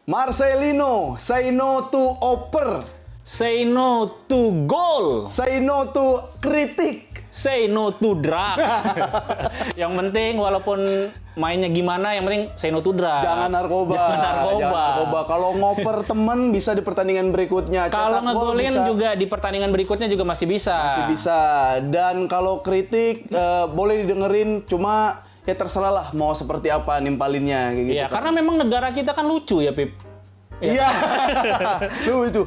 Marcelino, say no to oper. Say no to goal. Say no to kritik. Say no to drugs. Yang penting walaupun mainnya gimana, yang penting say no to drugs. Jangan narkoba. Jangan narkoba. Jangan narkoba. Kalau ngoper temen bisa di pertandingan berikutnya. Kalau Cetak gol ngegolin bisa. juga di pertandingan berikutnya juga masih bisa. Masih bisa. Dan kalau kritik boleh didengerin, cuma ya terserah lah mau seperti apa nimpalinnya kayak gitu. Iya, karena memang negara kita kan lucu ya, Pip. Iya. Lucu.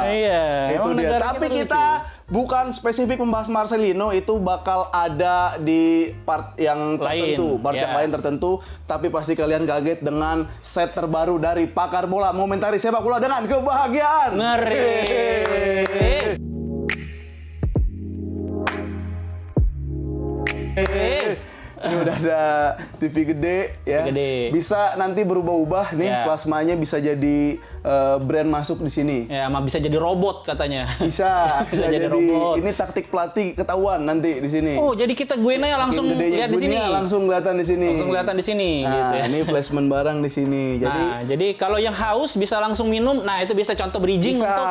Iya. Itu emang dia. negara Tapi lucu. kita bukan spesifik membahas Marcelino, itu bakal ada di part yang tertentu, Lain, part ya. yang lain tertentu. Tapi pasti kalian kaget dengan set terbaru dari Pakar Bola, mengomentari sepak bola dengan kebahagiaan. Ngeri. Ini udah ada TV gede ya. TV gede. Bisa nanti berubah-ubah nih, Ya. plasmanya bisa jadi brand masuk di sini. Ya, sama bisa jadi robot katanya. Bisa, Bisa jadi robot. Ini taktik pelatih ketahuan nanti di sini. Oh, jadi kita gue nanya langsung Saking gedenya lihat di sini. Guinea langsung kelihatan di sini. Langsung kelihatan di sini Nah, gitu ya. ini placement barang di sini. Jadi Jadi kalau yang haus bisa langsung minum. Nah, itu bisa contoh bridging bisa, untuk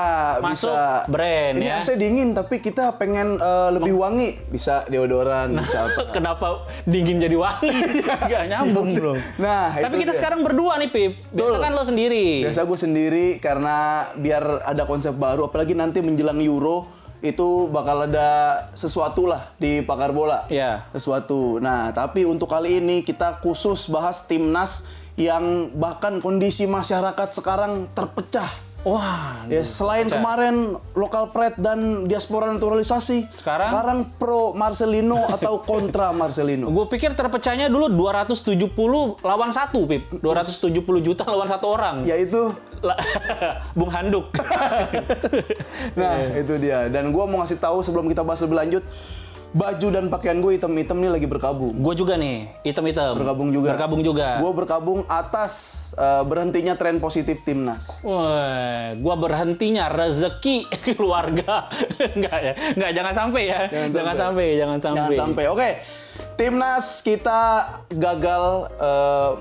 masuk bisa. brand Ini ya. AC dingin tapi kita pengen lebih wangi. Bisa deodoran, bisa apa. Kenapa dingin jadi wangi? Nggak nyambung dong. Nah, Tapi itu kita dia. sekarang berdua nih, Pip. Biasa Betul. kan lo sendiri. Biasa gue sendiri karena biar ada konsep baru, apalagi nanti menjelang Euro itu bakal ada sesuatu lah di Pakar Bola. Iya. Sesuatu. Nah, tapi untuk kali ini kita khusus bahas timnas yang bahkan kondisi masyarakat sekarang terpecah. Wah, Ya, selain terpecah. kemarin lokal pride dan diaspora naturalisasi, Sekarang pro Marcelino atau kontra Marcelino. gue pikir terpecahnya dulu 270 lawan 1, Pip. 270 juta lawan 1 orang. Yaitu La- Bung Handuk. nah, itu dia. Dan gua mau ngasih tahu sebelum kita bahas lebih lanjut, baju dan pakaian gue hitam-hitam nih lagi berkabung. Gue juga nih, hitam-hitam. Bergabung juga. Bergabung juga. Gue berkabung atas berhentinya tren positif timnas. Wah, gua berhentinya rezeki keluarga. Enggak ya. Enggak, jangan sampai ya. Jangan sampai. Jangan sampai. Oke. Timnas kita gagal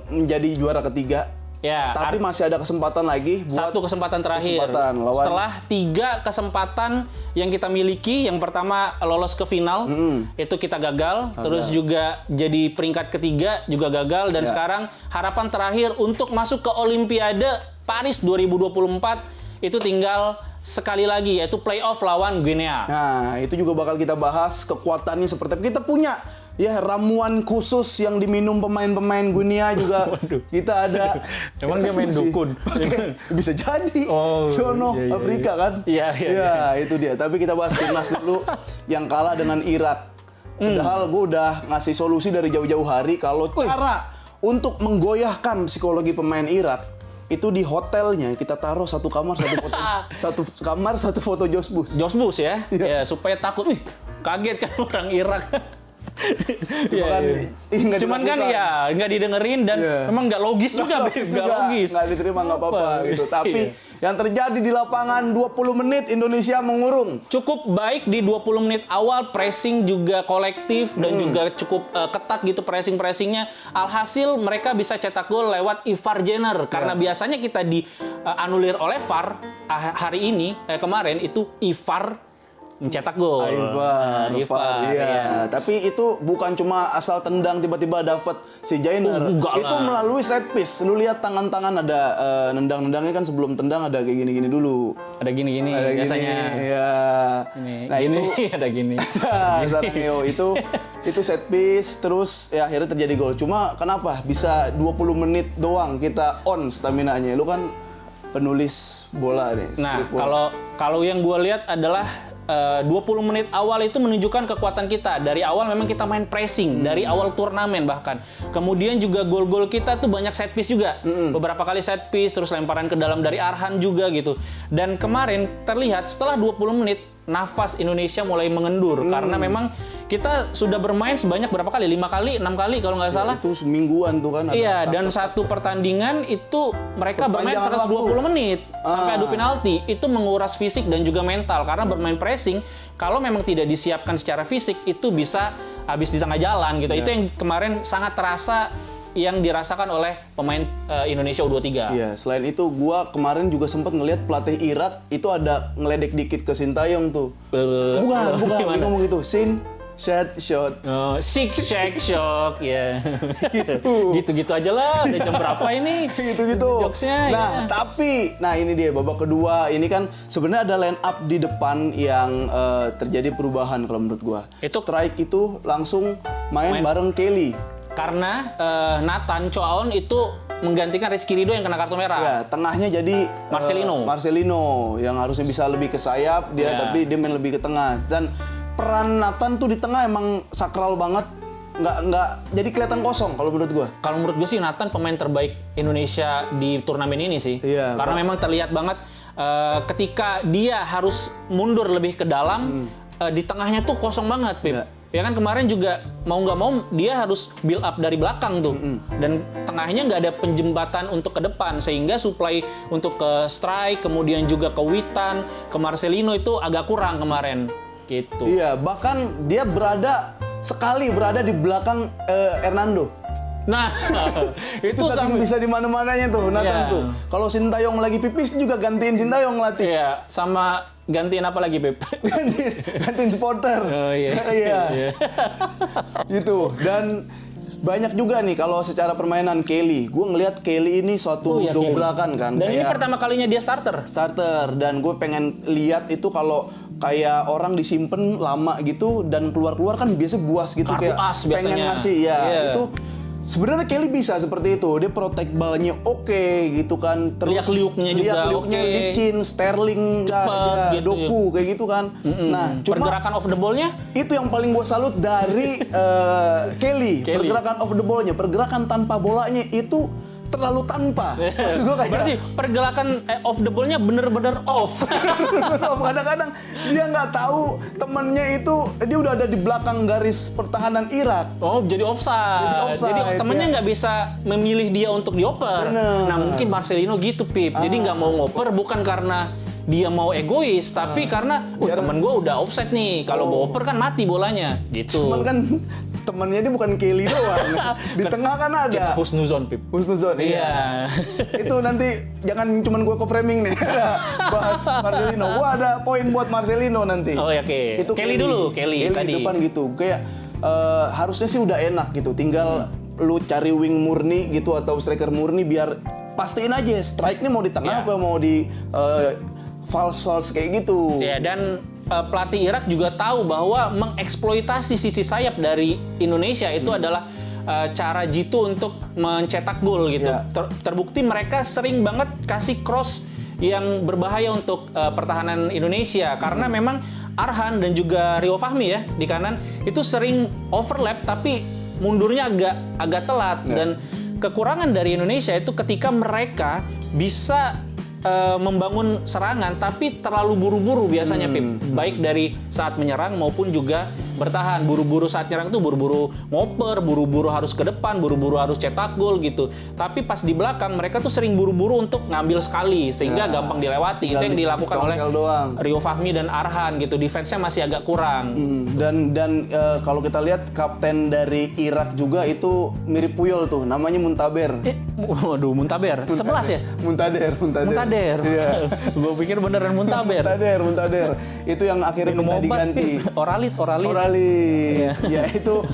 menjadi juara ketiga. Ya, Tapi masih ada kesempatan lagi buat satu kesempatan terakhir. kesempatan lawan- Setelah 3 kesempatan yang kita miliki, yang pertama lolos ke final, itu kita gagal. Terus juga jadi peringkat ketiga juga gagal. Dan Ya. sekarang harapan terakhir untuk masuk ke Olimpiade Paris 2024 itu tinggal sekali lagi, yaitu playoff lawan Guinea. Nah, itu juga bakal kita bahas kekuatannya seperti apa. Kita punya ya ramuan khusus yang diminum pemain-pemain Guinea juga. Waduh. Kita ada. Emang dia main dukun? Bisa jadi. Oh, Sono iya, iya, Afrika kan? Iya, iya, Ya, itu dia. Tapi kita bahas timnas dulu yang kalah dengan Irak. Padahal gue udah ngasih solusi dari jauh-jauh hari kalau cara untuk menggoyahkan psikologi pemain Irak itu di hotelnya kita taruh satu kamar satu foto Jos Bus. Jos Bus ya, Iya. ya supaya takut. Wih, kaget kan orang Irak. Cuma kan, nggak Cuman kan dilakukan. ya nggak didengerin dan Iya. memang nggak logis juga, Beb. Nggak logis. Nggak diterima nggak apa-apa gitu. Tapi yang terjadi di lapangan 20 menit Indonesia mengurung. Cukup baik di 20 menit awal, pressing juga kolektif dan juga cukup ketat gitu pressingnya. Alhasil mereka bisa cetak gol lewat Ivar Jenner karena biasanya kita dianulir oleh VAR hari ini kemarin itu Ivar mencetak gol. Ivar, iya. Tapi itu bukan cuma asal tendang tiba-tiba dapat si Jainer. Enggak Itu lah. melalui set piece. Lu lihat tangan-tangan ada nendang-nendangnya kan sebelum tendang ada kayak gini-gini dulu. Ada gini-gini Ada biasanya. gini, ya. Ini, Nah, gini, itu ada gini. Nah, Sarangeo itu set piece terus ya akhirnya terjadi gol. Cuma kenapa bisa 20 menit doang kita on stamina-nya? Lu kan penulis bola nih. Nah, script bola. kalau yang gue lihat adalah 20 menit awal itu menunjukkan kekuatan kita. Dari awal memang kita main pressing, dari awal turnamen bahkan. Kemudian juga gol-gol kita tuh banyak set piece juga. Beberapa kali set piece, terus lemparan ke dalam dari Arhan juga gitu. Dan kemarin terlihat setelah 20 menit, nafas Indonesia mulai mengendur. Karena memang kita sudah bermain sebanyak berapa kali? 5 kali, 6 kali kalau nggak salah. Itu semingguan tuh kan. Iya, dan satu pertandingan itu mereka bermain Perpanjangan 120 menit sampai adu penalti. Itu menguras fisik dan juga mental karena bermain pressing kalau memang tidak disiapkan secara fisik itu bisa habis di tengah jalan gitu. Itu yang kemarin sangat terasa yang dirasakan oleh pemain Indonesia U23. Iya, selain itu gua kemarin juga sempat ngelihat pelatih Irak itu ada ngeledek dikit ke Sintayong tuh. Bukan, dia ngomong gitu. Shot. Oh, shake shock, ya. Gitu-gitu aja lah. Udah jam berapa ini? Gitu-gitu. Jokesnya. Nah, tapi, ini dia babak kedua. Ini kan sebenarnya ada line up di depan yang terjadi perubahan kalau menurut gua. Strike itu langsung main bareng Kelly. Karena Nathan Choaon itu menggantikan Rizky Ridho yang kena kartu merah. Ya, tengahnya jadi Marcelino yang harusnya bisa lebih ke sayap tapi dia main lebih ke tengah. Dan peran Nathan tuh di tengah emang sakral banget, nggak jadi kelihatan kosong kalau menurut gua. Kalau menurut gua sih Nathan pemain terbaik Indonesia di turnamen ini sih. Iya, karena memang terlihat banget ketika dia harus mundur lebih ke dalam, di tengahnya tuh kosong banget, Pip. Iya. Ya kan kemarin juga mau nggak mau dia harus build up dari belakang tuh, dan tengahnya nggak ada penjembatan untuk ke depan sehingga supply untuk ke Strike kemudian juga ke Witan, ke Marcelino itu agak kurang kemarin. Gitu. Iya, bahkan dia berada di belakang Hernando. Nah, itu saking bisa di mana-mananya tuh Nathan tuh. Kalau Sintayong lagi pipis juga gantiin Sintayong ngelatih. Iya, sama gantiin apa lagi, Beb? gantiin supporter. Oh iya. Iya. Gitu. Dan banyak juga nih kalau secara permainan Kelly. Gue ngelihat Kelly ini suatu dobrakan kan. Dan ini pertama kalinya dia starter. Dan gue pengen lihat itu kalau kayak orang disimpen lama gitu dan keluar-keluar kan biasa buas gitu. Kartu kayak as biasanya. Pengen ngasih itu. Sebenarnya Kelly bisa seperti itu. Dia protect balnya oke gitu kan. Terus liuk-liuknya juga liuk-liuknya licin, Sterling, cepet, gitu, Doku kayak gitu kan. Nah, cuma pergerakan off the ball-nya itu yang paling gue salut dari Kelly. Pergerakan off the ball-nya, pergerakan tanpa bolanya itu terlalu tanpa. Berarti pergerakan off the ball-nya bener-bener off. Kadang-kadang dia nggak tahu temennya itu dia udah ada di belakang garis pertahanan Irak. Oh, jadi offside. Jadi temennya nggak bisa memilih dia untuk dioper. Nah, mungkin Marcelino gitu, Pip. Jadi nggak mau ngoper bukan karena dia mau egois, tapi karena temen gue udah offside nih. Kalau gue oper kan mati bolanya. Gitu. Cuman kan temennya dia bukan Kelly doang. Di tengah kan ada Husnuzon, Pip. Husnuzon, iya. Itu nanti jangan cuman gue framing nih. Bahas Marcelino. Gue ada poin buat Marcelino nanti. Oh ya, oke. Itu Kelly dulu, Kelly tadi. Depan gitu. Kayak harusnya sih udah enak gitu. Tinggal lu cari wing murni gitu atau striker murni biar pastiin aja strike-nya mau di tengah apa mau di false kayak gitu. Ya, dan pelatih Irak juga tahu bahwa mengeksploitasi sisi sayap dari Indonesia itu adalah cara jitu untuk mencetak gol gitu. Terbukti mereka sering banget kasih cross yang berbahaya untuk pertahanan Indonesia karena memang Arhan dan juga Rio Fahmi ya di kanan itu sering overlap tapi mundurnya agak telat dan kekurangan dari Indonesia itu ketika mereka bisa membangun serangan tapi terlalu buru-buru biasanya Pip. Baik dari saat menyerang maupun juga bertahan. Buru-buru saat nyerang itu buru-buru ngoper, buru-buru harus ke depan, buru-buru harus cetak gol gitu. Tapi pas di belakang mereka tuh sering buru-buru untuk ngambil sekali sehingga gampang dilewati. Itu yang dilakukan oleh Rio Fahmi dan Arhan gitu. Defense-nya masih agak kurang. Dan kalau kita lihat kapten dari Irak juga itu mirip Puyol tuh, namanya Muntaber. Waduh, Muntaber. 11 ya? Muntader. Iya. Gue pikir beneran Muntaber. Muntader. Itu yang akhirnya minta diganti. Oralit. Ya itu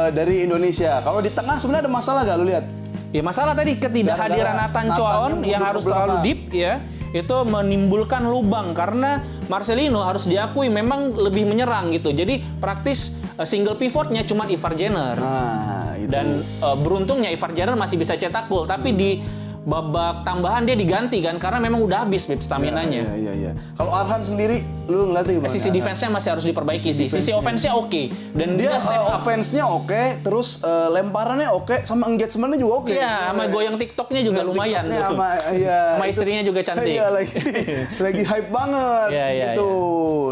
dari Indonesia. Kalau di tengah sebenarnya ada masalah gak lu lihat? Ya masalah tadi ketidakhadiran Nathan Choaon yang harus terlalu deep ya. Itu menimbulkan lubang karena Marcelino harus diakui memang lebih menyerang gitu. Jadi praktis single pivotnya cuma Ivar Jenner. Dan beruntungnya Ivar Jenner masih bisa cetak gol tapi di babak tambahan dia diganti kan karena memang udah habis stamina-nya. Iya. Kalau Arhan sendiri lu ngeliatnya gimana? Sisi defense-nya masih harus diperbaiki sih. Sisi offense-nya oke. Dan dia offense-nya oke, terus lemparannya oke, sama engagement-nya juga oke. Iya, sama goyang TikTok-nya juga lumayan gitu. Sama istrinya juga cantik. Iya, lagi hype banget gitu.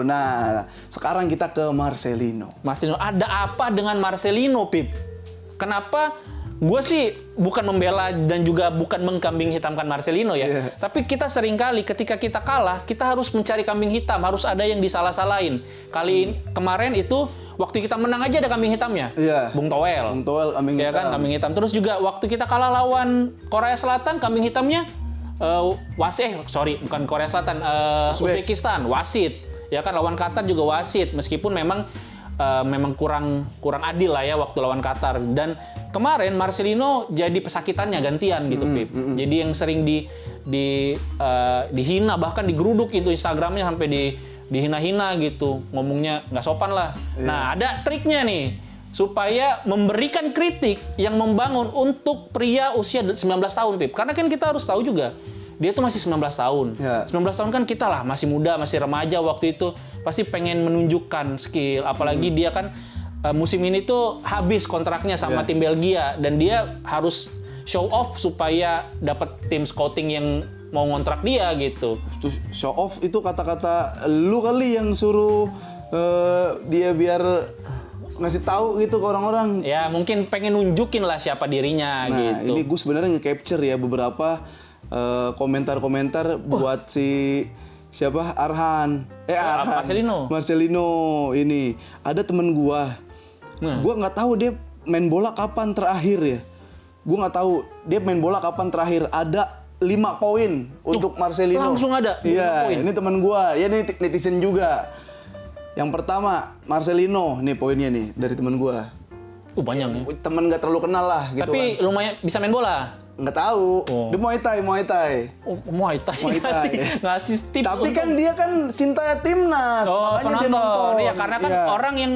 Iya. Nah, sekarang kita ke Marcelino. Ada apa dengan Marcelino, Pip? Kenapa gue sih bukan membela dan juga bukan mengkambing hitamkan Marcelino ya. Iya. Tapi kita seringkali ketika kita kalah, kita harus mencari kambing hitam, harus ada yang disalah-salahin. Kemarin itu waktu kita menang aja ada kambing hitamnya. Iya. Bung Toel. Bung Toel kambing Ya hitam. kan, kambing hitam. Terus juga waktu kita kalah lawan Korea Selatan, kambing hitamnya bukan Korea Selatan, Uzbekistan, wasit. Ya kan, lawan Qatar juga wasit. Meskipun memang kurang adil lah ya waktu lawan Qatar. Dan kemarin Marcelino jadi pesakitannya gantian gitu, Pip. Jadi yang sering dihina, bahkan digeruduk itu Instagramnya sampai dihina-hina gitu, ngomongnya nggak sopan lah. Nah, ada triknya nih supaya memberikan kritik yang membangun untuk pria usia 19 tahun, Pip. Karena kan kita harus tahu juga, dia tuh masih 19 tahun. Ya. 19 tahun kan kita lah, masih muda, masih remaja waktu itu. Pasti pengen menunjukkan skill. Apalagi dia kan musim ini tuh habis kontraknya sama tim Belgia. Dan dia harus show off supaya dapat tim scouting yang mau ngontrak dia gitu. Terus show off itu kata-kata lu kali yang suruh dia biar ngasih tahu gitu ke orang-orang. Ya mungkin pengen nunjukin lah siapa dirinya Nah, gitu. ini gue sebenarnya nge-capture ya beberapa komentar-komentar buat si siapa Arhan. Marcelino ini. Ada temen gua. Gua nggak tahu dia main bola kapan terakhir ya. Gua nggak tahu dia main bola kapan terakhir. Ada 5 poin untuk Marcelino. Langsung ada 5 Iya, poin. ini temen gua. Ya ini netizen juga. Yang pertama Marcelino, nih poinnya nih dari temen gua. Banyak ya. Temen nggak terlalu kenal lah gitu. Tapi kan. lumayan bisa main bola. Nggak tahu. Dia Muay Thai. Muay Thai. ngasih tips. Tapi kan dia kan cinta timnas, makanya dia nonton. Iya, karena kan orang yang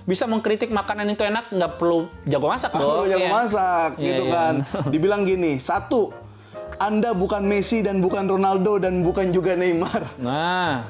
bisa mengkritik makanan itu enak nggak perlu jago masak dong. Perlu jago Iya. masak gitu Iya. kan. Dibilang gini, 1, Anda bukan Messi dan bukan Ronaldo dan bukan juga Neymar. Nah,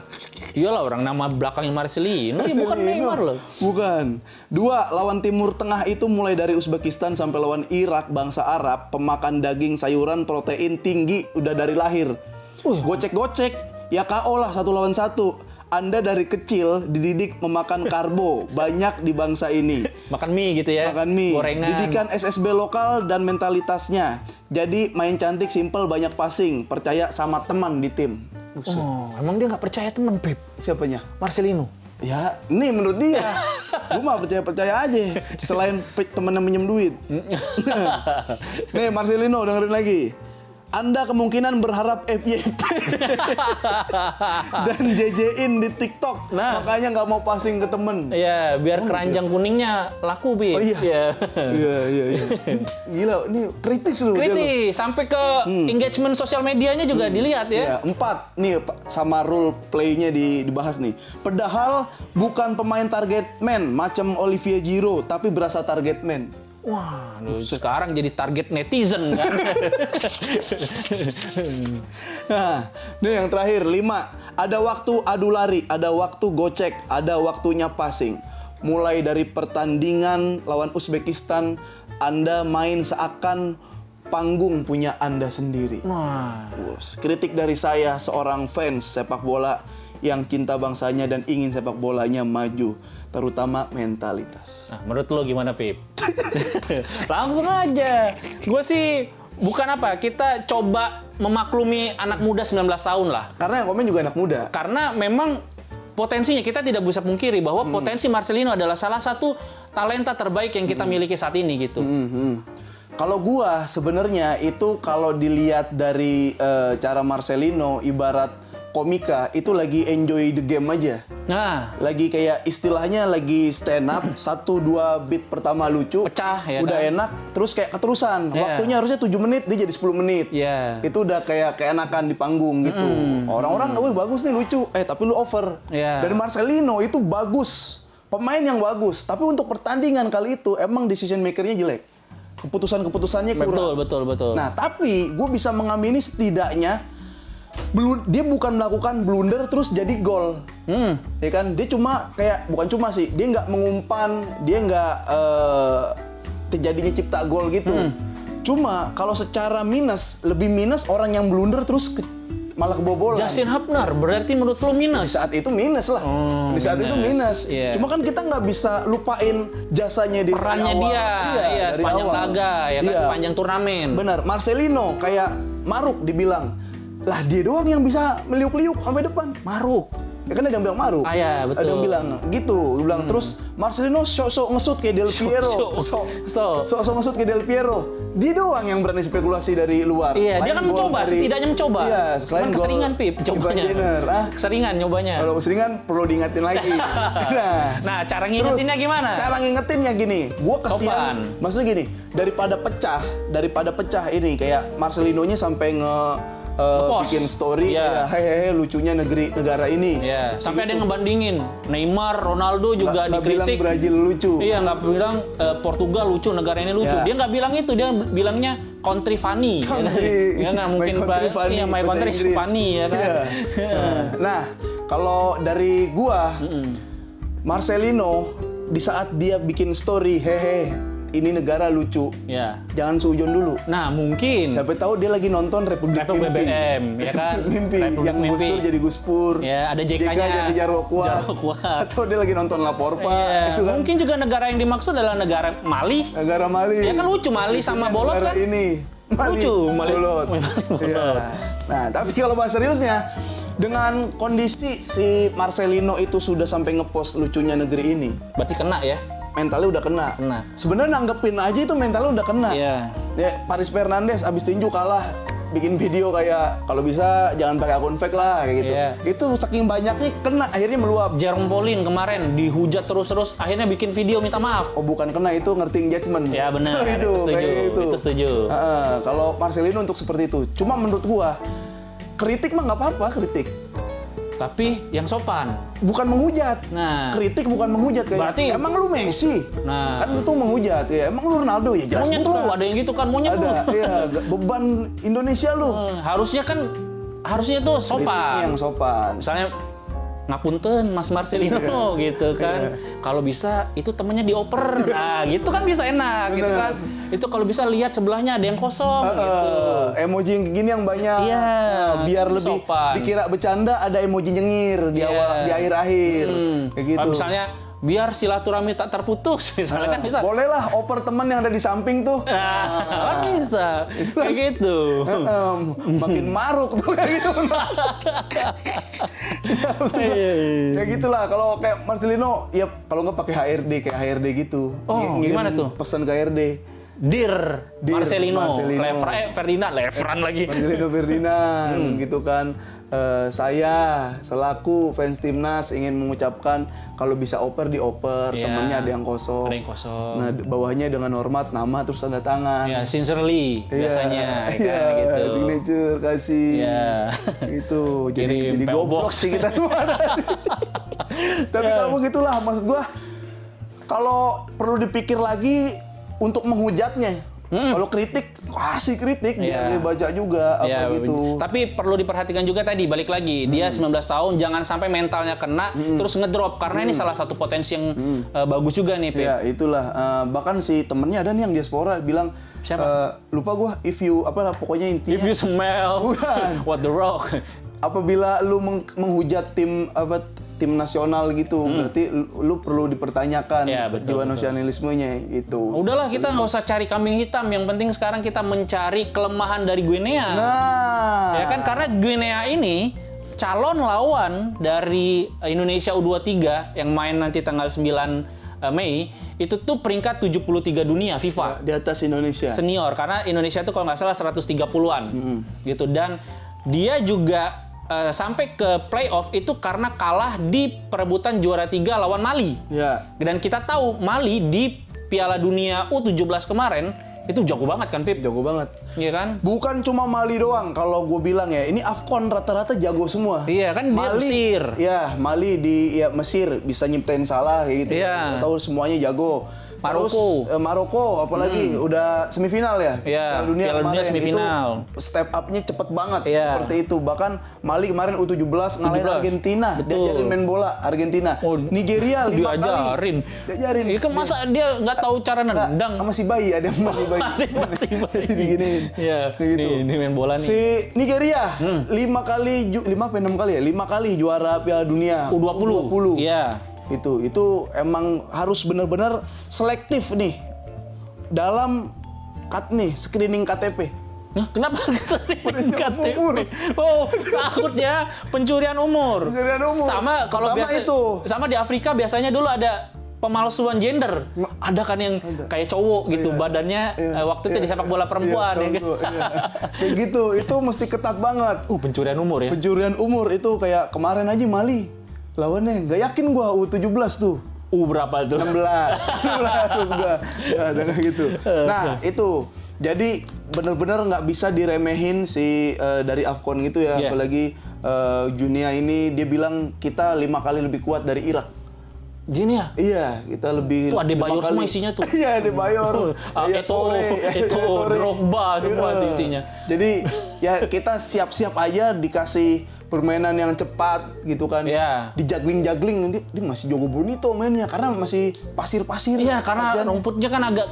iyalah orang nama belakangnya Marcelino, ya bukan Neymar loh. Bukan. 2, lawan Timur Tengah itu mulai dari Uzbekistan sampai lawan Irak, bangsa Arab, pemakan daging, sayuran, protein tinggi udah dari lahir. Gocek-gocek, ya KO lah 1 lawan 1. Anda dari kecil dididik memakan karbo banyak di bangsa ini. Makan mie gitu ya. Makan mie, Gorengan. didikan SSB lokal dan mentalitasnya. Jadi main cantik, simple, banyak passing, percaya sama teman di tim. Oh, emang dia nggak percaya temen, Pep? Siapanya? Marcelino. Ya, ini menurut dia. Gue mah percaya aja. Selain temennya minjem duit. Nih Marcelino, dengerin lagi. Anda kemungkinan berharap FYP dan JJ-in di TikTok. Nah. Makanya nggak mau passing ke temen. Iya, biar keranjang kuningnya laku, Bi. Oh iya. Iya. Gila, ini kritis loh. dia loh. Kritis, sampai ke engagement sosial medianya juga dilihat ya. Ya, 4 nih sama role play-nya dibahas nih. Padahal bukan pemain target man macam Olivier Giroud, tapi berasa target man. Wah, sekarang jadi target netizen kan. Nah, ini yang terakhir 5. Ada waktu adu lari, ada waktu gocek, ada waktunya passing. Mulai dari pertandingan lawan Uzbekistan, Anda main seakan panggung punya Anda sendiri. Wah. Kritik dari saya, seorang fans sepak bola yang cinta bangsanya dan ingin sepak bolanya maju, terutama mentalitas. Nah, menurut lo gimana, Pip? Langsung aja. Gue sih bukan apa, kita coba memaklumi anak muda 19 tahun lah. Karena yang komen juga anak muda. Karena memang potensinya kita tidak bisa pungkiri bahwa potensi Marcelino adalah salah satu talenta terbaik yang kita miliki saat ini gitu. Kalau gua sebenarnya itu kalau dilihat dari cara Marcelino ibarat komika itu lagi enjoy the game aja. Nah, Lagi kayak istilahnya lagi stand up 1-2 beat pertama lucu, Pecah, ya udah kan? enak, terus kayak keterusan. Iya. Waktunya harusnya 7 menit, dia jadi 10 menit. Iya. Itu udah kayak keenakan di panggung gitu. Orang-orang, wih bagus nih lucu, tapi lu over. Iya. Dan Marcelino itu bagus, pemain yang bagus. Tapi untuk pertandingan kali itu emang decision makernya jelek. Keputusan-keputusannya kurang. betul. Nah, tapi gue bisa mengamini setidaknya dia bukan melakukan blunder terus jadi gol. Ya kan? Dia cuma kayak, bukan cuma sih, dia nggak mengumpan, dia nggak terjadinya cipta gol gitu. Cuma kalau secara minus, lebih minus orang yang blunder terus malah kebobolan. Justin Hubner berarti menurut lo Di minus? saat itu minus lah. Di saat itu minus. Iya. Cuma kan kita nggak bisa lupain jasanya di Perannya awal. dia, iya, dari sepanjang awal. laga, ya kan, Iya. sepanjang turnamen. Benar, Marcelino kayak Maruk dibilang, lah dia doang yang bisa meliuk-liuk sampai depan. Maruk. Ya kan ada yang bilang Maruk. Ah, ya, betul. Ada yang bilang gitu. Dia bilang terus Marcelino sok-sok ngesut kayak Del Piero. Sok-sok ngesut kayak Del Piero. Dia doang yang berani spekulasi dari luar. Iya, dia Selain kan gol mencoba, dari- setidaknya mencoba. Iya, Cuman gol keseringan, Pip, Ivan cobanya. Jenner. Keseringan nyobanya. Kalau keseringan perlu diingetin lagi. Nah, cara ngingetinnya gimana? Cara ngingetinnya gini, gua Sopan. kesian. Maksudnya gini, daripada pecah ini kayak Marcelino-nya sampai Ngepost. bikin story, Iya. ya, hehehe lucunya negara ini. Ya, sampai ada Gitu. yang ngebandingin Neymar, Ronaldo juga Nggak bilang dikritik. Brazil lucu. Iya, nggak bilang Portugal lucu, negara ini lucu. Ya. Dia nggak bilang itu, dia bilangnya country funny. Country. Ya nggak mungkin My country funny, iya, my bahasa country is Inggris. funny ya kan. Iya. Nah, kalau dari gua, Marcelino di saat dia bikin story, hehe, ini negara lucu. Ya. Jangan sujon dulu. Nah, mungkin Siapa tahu dia lagi nonton Republik Republik Mimpi. BBM, ya kan? Mimpi. Republik Yang Gus Mimpi. Dur jadi Gus Pur. Ya, ada JK-nya. jadi Jarwo Kuat. Jarwo Kuat. Atau dia lagi nonton Lapor Pak. Iya, Itu kan. mungkin juga negara yang dimaksud adalah negara Mali. Negara Mali. Ya kan lucu, Mali sama bolot Negara kan? ini. Lucu, Mali. Bolot. Mali bolot. Iya. Nah, tapi kalau bahas seriusnya, dengan kondisi si Marcelino itu sudah sampai ngepost lucunya negeri ini, Berarti kena ya? mentalnya udah kena. Kena. Sebenarnya nanggepin aja itu mentalnya udah kena. Iya. Ya, Paris Fernandes abis tinju kalah, bikin video kayak kalau bisa jangan pakai akun fake lah kayak gitu. Iya. Itu saking banyaknya kena akhirnya meluap. Jerome Pauline kemarin dihujat terus-terus, akhirnya bikin video minta maaf. Oh bukan kena, itu ngerti engagement. Ya benar, itu setuju, kayak gitu. itu setuju. Kalau Marcelino untuk seperti itu. Cuma menurut gua kritik mah nggak apa-apa, kritik. Tapi yang sopan. Bukan menghujat. Nah. Kritik bukan menghujat kayak. Berarti- emang lu Messi? Nah. Kan itu menghujat ya. Emang lu Ronaldo ya jelas Monyet lu, bukan. ada yang gitu kan, monyet lu. Ada, iya. Beban Indonesia lu. Harusnya tuh Kritiknya sopan. yang sopan. Misalnya ngapunten Mas Marcelino gitu kan. Kalau bisa itu temennya dioper. Nah, gitu kan bisa enak gitu kan. Itu kalau bisa lihat sebelahnya ada yang kosong gitu. Emoji yang gini yang banyak. Iya, Biar lebih sopan. dikira bercanda, ada emoji nyengir di Iya. awal, di akhir-akhir. Kayak gitu. Kalau misalnya biar silaturahmi tak terputus, misalnya kan bisa. Boleh lah oper teman yang ada di samping tuh. Nah, bisa. Kayak gitu. Makin maruk tuh kayak gitu. Ya gitulah kalau kayak Marcelino, ya kalau nggak pakai HRD kayak HRD gitu. Oh, Ngirim gimana tuh? Pesan ke HRD. Dear Marcelino, Marcelino. Ferdinand, Lefran lagi. Marcelino Ferdinand gitu kan. Saya selaku fans timnas ingin mengucapkan kalau bisa oper dioper, Iya. temennya ada yang kosong. Ada yang kosong. Nah, bawahnya dengan hormat nama terus tanda tangan. Ya, sincerely Iya, biasanya ya iya, kan, gitu. signature kasih. Iya. Gitu. Kirim Jadi PO goblok box. sih kita semua. Tapi Ya. kalau begitulah maksud gua, kalau perlu dipikir lagi untuk menghujatnya. Kalau kritik, kasih kritik biar Iya. dia baca juga Ya, apa gitu. tapi perlu diperhatikan juga tadi, balik lagi, dia 19 tahun, jangan sampai mentalnya kena, terus ngedrop, karena ini salah satu potensi yang bagus juga nih, Pip. Ya itulah. Bahkan si temennya ada nih yang diaspora bilang, Siapa? lupa gua, if you apa pokoknya intinya. If you smell Bukan. what the rock. Apabila lu menghujat tim nasional gitu, berarti lu perlu dipertanyakan Ya, betul, jiwa betul. nasionalismenya gitu. Udahlah, kita nggak usah cari kambing hitam, yang penting sekarang kita mencari kelemahan dari Guinea. Nah, Ya kan, karena Guinea ini calon lawan dari Indonesia U23 yang main nanti tanggal 9 Mei, itu tuh peringkat 73 dunia FIFA. di atas Indonesia. Senior, karena Indonesia itu kalau nggak salah 130-an gitu, dan dia juga sampai ke playoff itu karena kalah di perebutan juara 3 lawan Mali. Ya. Dan kita tahu Mali di Piala Dunia U17 kemarin itu jago banget kan, Pip? Jago banget. Iya kan? Bukan cuma Mali doang, kalau gue bilang ya, ini AFCON rata-rata jago semua. Iya kan, dia Mesir. Ya, Mali di Mesir bisa nyiptain salah kayak gitu. Iya. Tahu semuanya jago. Maroko. Terus Maroko apalagi udah semifinal ya. Iya, Piala Dunia kemarin. semifinal. Itu step up-nya cepet banget Iya. seperti itu. Bahkan Mali kemarin U17 ngalahin 17. Argentina, Betul. diajarin main bola Argentina. Oh, Nigeria 5 kali. Diajarin. Iya kan masa dia nggak tahu cara nendang? Masih bayi, ada yang masih bayi. Masih bayi. Diginiin. Iya, Gitu. ini main bola nih. Si Nigeria 5 kali 5 apa 6 kali ya? 5 kali juara Piala Dunia U20. Iya. Itu emang harus benar-benar selektif nih dalam screening KTP. Nah, kenapa kita KTP? umur. Oh, takut ya pencurian umur. Pencurian umur. Sama kalau Pertama biasa itu. sama di Afrika biasanya dulu ada pemalsuan gender. Ada kan yang kayak cowok gitu, badannya waktu itu di sepak bola perempuan ya kan. Kayak gitu, itu mesti ketat banget. Pencurian umur ya. Pencurian umur itu kayak kemarin aja Mali lawannya, nggak yakin gua U17 tuh. Berapa tuh? 16 gua. Ya, ada kayak gitu. Nah, itu. Jadi benar-benar nggak bisa diremehin dari AFCON gitu ya. Iya. Apalagi Junia ini dia bilang kita 5 kali lebih kuat dari Irak. Gini ya? Iya, kita lebih. Tuh Adebayor 5 kali. semua isinya tuh. Iya, Adebayor. Iya, Eto'o, Drogba semua tuh isinya. Jadi ya kita siap-siap aja dikasih permainan yang cepat gitu kan. Iya. Dijagling-jagling dia masih Jogo Bonito mainnya karena masih pasir-pasir. Iya, karena bagiannya. rumputnya kan agak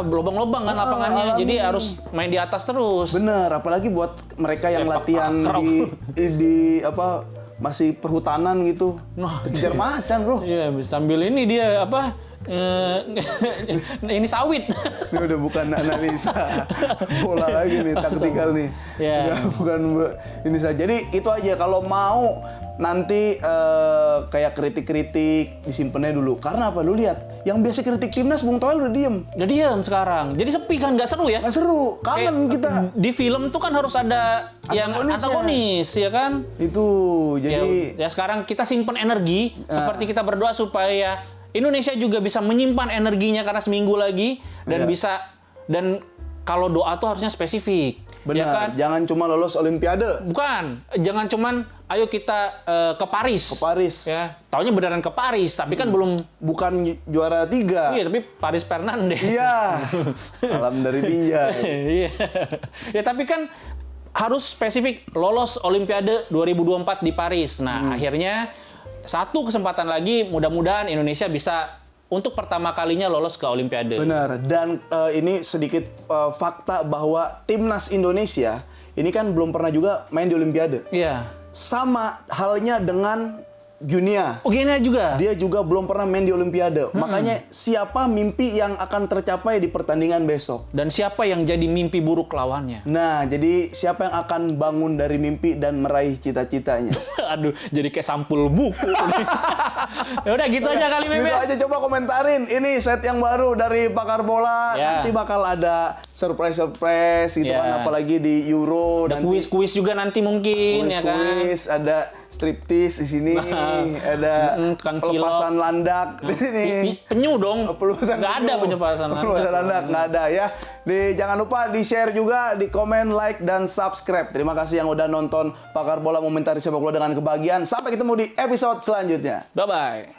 lobang-lobang kan lapangannya. alami. Jadi harus main di atas terus. Bener, apalagi buat mereka yang Sepak latihan takraw. di masih perhutanan gitu. Nah, Kejar macan, Bro. Iya, sambil ini dia ini sawit. Ini udah bukan analisa bola lagi nih, taktikal nih. Iya. Udah bukan ini saja. Jadi itu aja, kalau mau nanti kayak kritik-kritik disimpannya dulu. Karena apa? Lu lihat, yang biasa kritik timnas Bung Toel udah diem. Udah diam sekarang. Jadi sepi kan, nggak seru ya? Nggak seru, kangen Kayak kita. Di film tuh kan harus ada yang Antagonisnya. antagonis, ya kan? Itu jadi Ya sekarang kita simpen energi seperti kita berdoa supaya Indonesia juga bisa menyimpan energinya karena seminggu lagi dan Iya. kalau doa tuh harusnya spesifik. benar, Ya kan? jangan cuma lolos Olimpiade. Bukan, jangan cuman ayo kita ke Paris. Ke Paris. Ya, taunya beneran ke Paris, tapi kan belum. Bukan juara 3. Iya, tapi Paris Fernandes. Iya. Salam dari Binjai. Iya. Ya tapi kan harus spesifik lolos Olimpiade 2024 di Paris. Nah, akhirnya satu kesempatan lagi, mudah-mudahan Indonesia bisa untuk pertama kalinya lolos ke Olimpiade. Benar. Dan ini sedikit fakta bahwa timnas Indonesia ini kan belum pernah juga main di Olimpiade. Iya. Sama halnya dengan Junia. Oh, gini juga. Dia juga belum pernah main di Olimpiade. Makanya siapa mimpi yang akan tercapai di pertandingan besok? Dan siapa yang jadi mimpi buruk lawannya? Nah, jadi siapa yang akan bangun dari mimpi dan meraih cita-citanya? Aduh, jadi kayak sampul buku. Ya udah gitu aja kali Meme. Gitu aja, coba komentarin. Ini set yang baru dari Pakar Bola. Ya. Nanti bakal ada surprise gitu Ya. kan, apalagi di Euro. Ada nanti kuis-kuis juga nanti mungkin ya kan. kuis, ada striptis di sini, ada tukang pelepasan landak di sini. Penyu dong. Peluasan Nggak ada penyepasan Peluasan landak, nggak ada ya. Jangan lupa di-share juga, di komen, like, dan subscribe. Terima kasih yang udah nonton Pakar Bola Momentari Sepak Bola dengan Kebahagiaan. Sampai ketemu di episode selanjutnya. Bye-bye.